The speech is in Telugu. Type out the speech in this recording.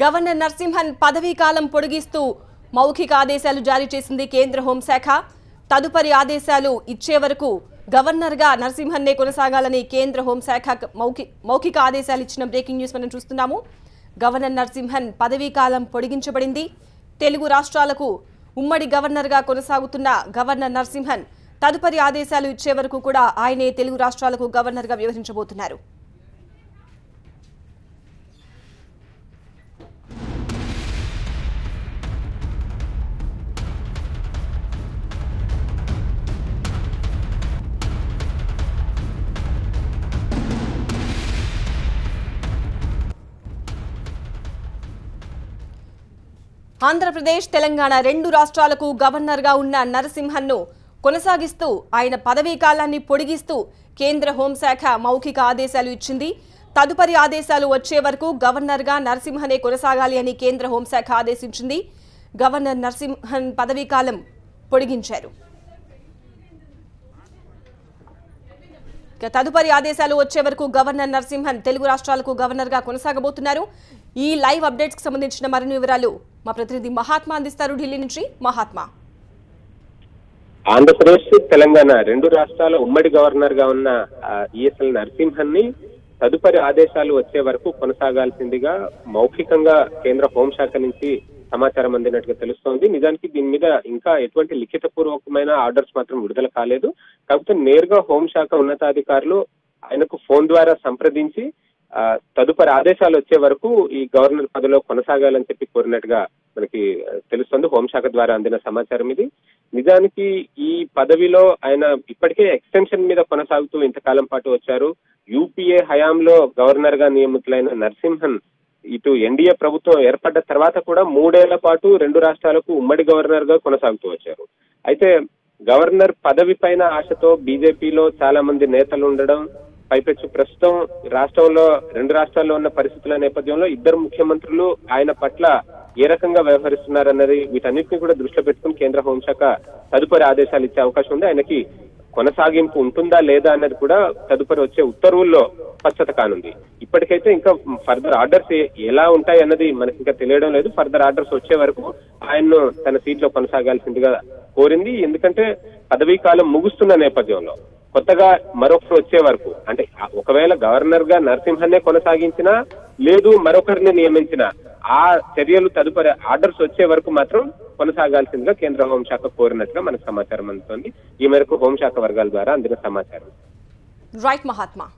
గవర్నర్ నరసింహన్ పదవీ కాలం పొడిగిస్తూ మౌఖిక ఆదేశాలు జారీ చేసింది కేంద్ర హోంశాఖ. తదుపరి ఆదేశాలు ఇచ్చే వరకు గవర్నర్గా నరసింహన్నే కొనసాగాలని కేంద్ర హోంశాఖ మౌఖిక ఆదేశాలు ఇచ్చిన బ్రేకింగ్ న్యూస్ మనం చూస్తున్నాము. గవర్నర్ నరసింహన్ పదవీ కాలం పొడిగించబడింది. తెలుగు రాష్ట్రాలకు ఉమ్మడి గవర్నర్గా కొనసాగుతున్న గవర్నర్ నరసింహన్ తదుపరి ఆదేశాలు ఇచ్చే వరకు కూడా ఆయనే తెలుగు రాష్ట్రాలకు గవర్నర్గా వ్యవహరించబోతున్నారు. ఆంధ్రప్రదేశ్, తెలంగాణ రెండు రాష్ట్రాలకు గవర్నర్గా ఉన్న నరసింహన్ను కొనసాగిస్తూ ఆయన పదవీ కాలాన్ని పొడిగిస్తూ కేంద్ర హోంశాఖ మౌఖిక ఆదేశాలు ఇచ్చింది. తదుపరి ఆదేశాలు వచ్చే వరకు గవర్నర్గా నరసింహనే కొనసాగాలి అని కేంద్ర హోంశాఖ ఆదేశించింది. గవర్నర్ నరసింహన్ పదవీ కాలం పొడిగించారు. తదుపరి ఆదేశాలు వచ్చే వరకు గవర్నర్ నరసింహన్ తెలుగు రాష్ట్రాలకు గవర్నర్గా కొనసాగబోతున్నారు. ఈ లైవ్ అప్డేట్స్ కి సంబంధించిన మరిన్ని వివరాలు మా ప్రతినిధి మహాత్మా అందిస్తారు ఢిల్లీ నుంచి. మహాత్మా, ఆంధ్రప్రదేశ్, తెలంగాణ రెండు రాష్ట్రాల ఉమ్మడి గవర్నర్ గా ఉన్న ఈఎస్ఎల్ నరసింహన్ ని తదుపరి ఆదేశాలు వచ్చే వరకు కొనసాగాల్సిందిగా మౌఖికంగా కేంద్ర హోంశాఖ నుంచి సమాచారం అందినట్టుగా తెలుస్తోంది. నిజానికి దీని మీద ఇంకా ఎటువంటి లిఖిత పూర్వకమైన ఆర్డర్స్ మాత్రం విడుదల కాలేదు. కాకపోతే నేరుగా హోంశాఖ ఉన్నతాధికారులు ఆయనకు ఫోన్ ద్వారా సంప్రదించి తదుపరి ఆదేశాలు వచ్చే వరకు ఈ గవర్నర్ పదవిలో కొనసాగాలని చెప్పి కోరినట్టుగా మనకి తెలుస్తుంది. హోంశాఖ ద్వారా అందిన సమాచారం ఇది. నిజానికి ఈ పదవిలో ఆయన ఇప్పటికే ఎక్స్టెన్షన్ మీద కొనసాగుతూ ఇంతకాలం పాటు వచ్చారు. యూపీఏ హయాంలో గవర్నర్ గా నియమితులైన నరసింహన్ ఇటు ఎన్డీఏ ప్రభుత్వం ఏర్పడ్డ తర్వాత కూడా 3 ఏళ్ల పాటు రెండు రాష్ట్రాలకు ఉమ్మడి గవర్నర్ గా కొనసాగుతూ వచ్చారు. అయితే గవర్నర్ పదవి పైన ఆశతో బీజేపీలో చాలా మంది నేతలు ఉండడం, పైపెచ్చు ప్రస్తుతం రాష్ట్రంలో రెండు రాష్ట్రాల్లో ఉన్న పరిస్థితుల నేపథ్యంలో ఇద్దరు ముఖ్యమంత్రులు ఆయన పట్ల ఏ రకంగా వ్యవహరిస్తున్నారన్నది వీటన్నిటిని కూడా దృష్టిలో పెట్టుకుని కేంద్ర హోంశాఖ తదుపరి ఆదేశాలు ఇచ్చే అవకాశం ఉంది. ఆయనకి కొనసాగింపు ఉంటుందా లేదా అన్నది కూడా తదుపరి వచ్చే ఉత్తర్వుల్లో స్పష్టత కానుంది. ఇప్పటికైతే ఇంకా ఫర్దర్ ఆర్డర్స్ ఎలా ఉంటాయి అన్నది మనకి ఇంకా తెలియడం లేదు. ఫర్దర్ ఆర్డర్స్ వచ్చే వరకు ఆయన్ను తన సీట్లో కొనసాగాల్సిందిగా కోరింది. ఎందుకంటే పదవీ కాలం ముగుస్తున్న నేపథ్యంలో కొత్తగా మరొకరు వచ్చే వరకు, అంటే ఒకవేళ గవర్నర్ గా నరసింహన్నే కొనసాగించినా లేదు మరొకరిని నియమించినా ఆ చర్యలు తదుపరి ఆర్డర్స్ వచ్చే వరకు మాత్రం కొనసాగాల్సిందిగా కేంద్ర హోంశాఖ కోరినట్టుగా మనకు సమాచారం అందుతోంది. ఈ మేరకు హోంశాఖ వర్గాల ద్వారా అందిన సమాచారం. రైట్ మహాత్మా.